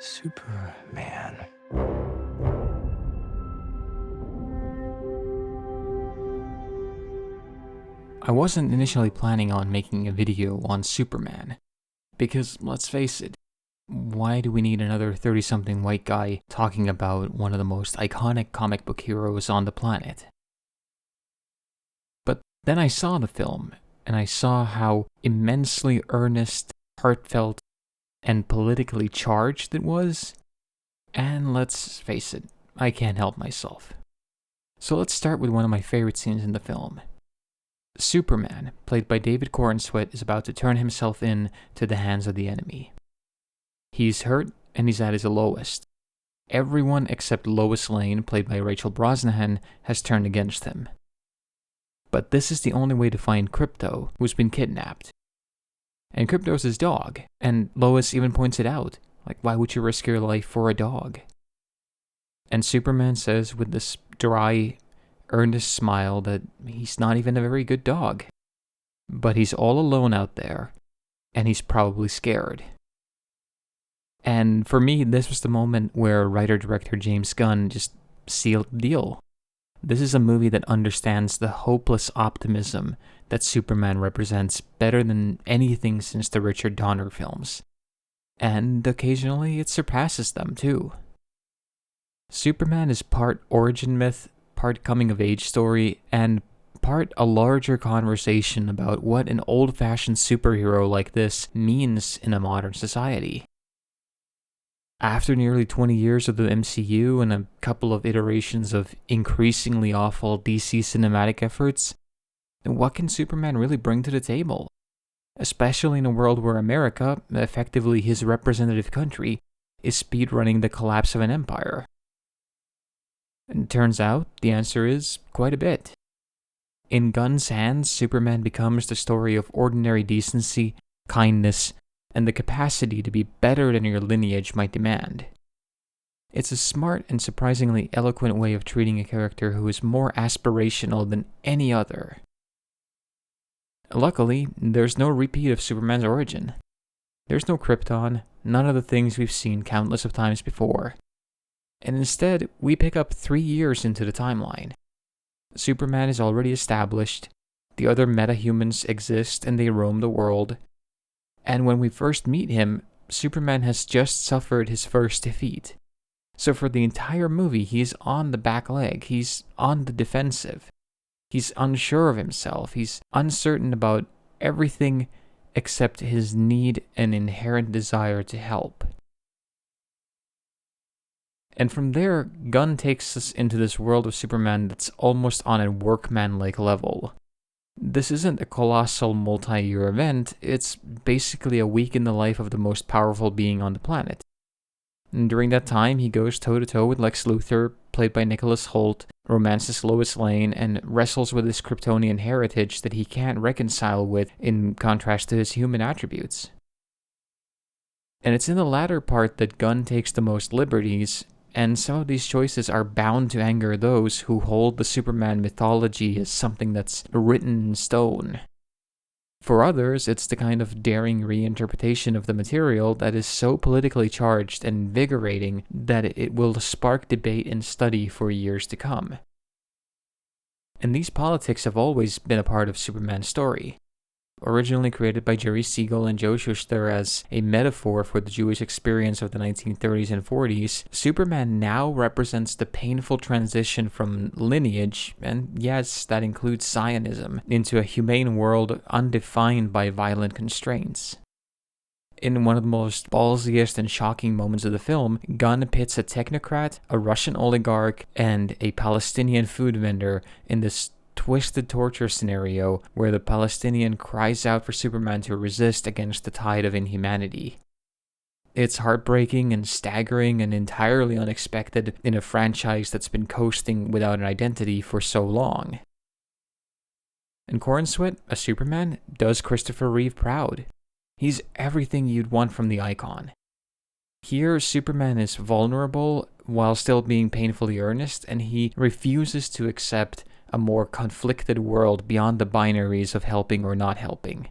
Superman. I wasn't initially planning on making a video on Superman, because let's face it, why do we need another 30-something white guy talking about one of the most iconic comic book heroes on the planet? But then I saw the film, and I saw how immensely earnest, heartfelt, and politically charged it was, and let's face it, I can't help myself. So let's start with one of my favorite scenes in the film. Superman, played by David Corenswet, is about to turn himself in to the hands of the enemy. He's hurt, and he's at his lowest. Everyone except Lois Lane, played by Rachel Brosnahan, has turned against him. But this is the only way to find Krypto, who's been kidnapped. And Krypto's his dog, and Lois even points it out. Like, why would you risk your life for a dog? And Superman says with this dry, earnest smile that he's not even a very good dog. But he's all alone out there, and he's probably scared. And for me, this was the moment where writer-director James Gunn just sealed the deal. This is a movie that understands the hopeless optimism that Superman represents better than anything since the Richard Donner films. And occasionally it surpasses them too. Superman is part origin myth, part coming-of-age story, and part a larger conversation about what an old-fashioned superhero like this means in a modern society. After nearly 20 years of the MCU and a couple of iterations of increasingly awful DC cinematic efforts, what can Superman really bring to the table? Especially in a world where America, effectively his representative country, is speedrunning the collapse of an empire. And it turns out the answer is quite a bit. In Gunn's hands, Superman becomes the story of ordinary decency, kindness, and the capacity to be better than your lineage might demand. It's a smart and surprisingly eloquent way of treating a character who is more aspirational than any other. Luckily, there's no repeat of Superman's origin. There's no Krypton, none of the things we've seen countless of times before. And instead, we pick up 3 years into the timeline. Superman is already established, the other metahumans exist and they roam the world, and when we first meet him, Superman has just suffered his first defeat. So for the entire movie, he's on the back leg, he's on the defensive. He's unsure of himself, he's uncertain about everything except his need and inherent desire to help. And from there, Gunn takes us into this world of Superman that's almost on a workman-like level. This isn't a colossal multi-year event, it's basically a week in the life of the most powerful being on the planet. And during that time, he goes toe-to-toe with Lex Luthor, played by Nicholas Hoult, romances Lois Lane, and wrestles with his Kryptonian heritage that he can't reconcile with in contrast to his human attributes. And it's in the latter part that Gunn takes the most liberties, and some of these choices are bound to anger those who hold the Superman mythology as something that's written in stone. For others, it's the kind of daring reinterpretation of the material that is so politically charged and invigorating that it will spark debate and study for years to come. And these politics have always been a part of Superman's story. Originally created by Jerry Siegel and Joe Shuster as a metaphor for the Jewish experience of the 1930s and 40s, Superman now represents the painful transition from lineage, and yes, that includes Zionism, into a humane world undefined by violent constraints. In one of the most ballsiest and shocking moments of the film, Gunn pits a technocrat, a Russian oligarch, and a Palestinian food vendor in this twisted torture scenario where the Palestinian cries out for Superman to resist against the tide of inhumanity. It's heartbreaking and staggering and entirely unexpected in a franchise that's been coasting without an identity for so long. And Corenswet, as Superman, does Christopher Reeve proud. He's everything you'd want from the icon. Here, Superman is vulnerable while still being painfully earnest, and he refuses to accept a more conflicted world beyond the binaries of helping or not helping.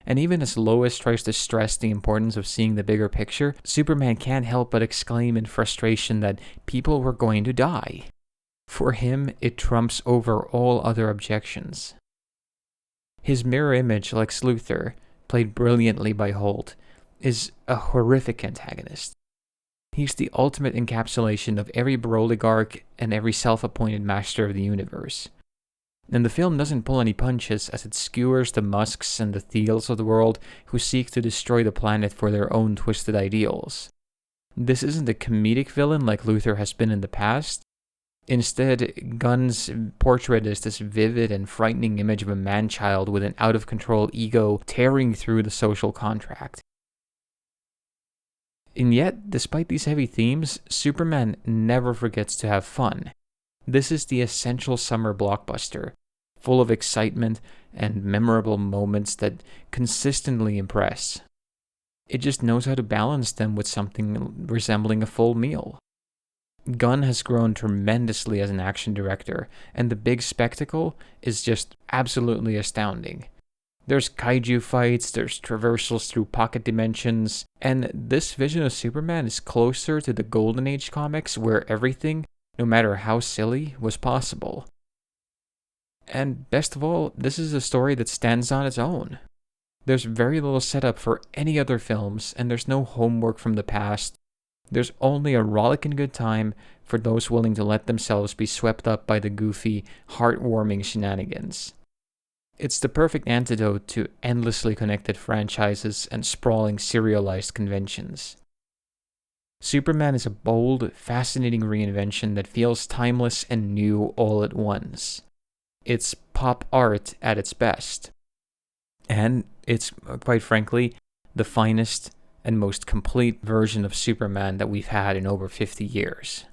And even as Lois tries to stress the importance of seeing the bigger picture, Superman can't help but exclaim in frustration that people were going to die. For him, it trumps over all other objections. His mirror image, Lex Luthor, played brilliantly by Holt, is a horrific antagonist. He's the ultimate encapsulation of every oligarch and every self-appointed master of the universe. And the film doesn't pull any punches as it skewers the Musks and the Thiels of the world who seek to destroy the planet for their own twisted ideals. This isn't a comedic villain like Luthor has been in the past. Instead, Gunn's portrait is this vivid and frightening image of a man-child with an out-of-control ego tearing through the social contract. And yet, despite these heavy themes, Superman never forgets to have fun. This is the essential summer blockbuster, full of excitement and memorable moments that consistently impress. It just knows how to balance them with something resembling a full meal. Gunn has grown tremendously as an action director, and the big spectacle is just absolutely astounding. There's kaiju fights, there's traversals through pocket dimensions, and this vision of Superman is closer to the Golden Age comics where everything, no matter how silly, was possible. And best of all, this is a story that stands on its own. There's very little setup for any other films, and there's no homework from the past. There's only a rollicking good time for those willing to let themselves be swept up by the goofy, heartwarming shenanigans. It's the perfect antidote to endlessly connected franchises and sprawling serialized conventions. Superman is a bold, fascinating reinvention that feels timeless and new all at once. It's pop art at its best. And it's, quite frankly, the finest and most complete version of Superman that we've had in over 50 years.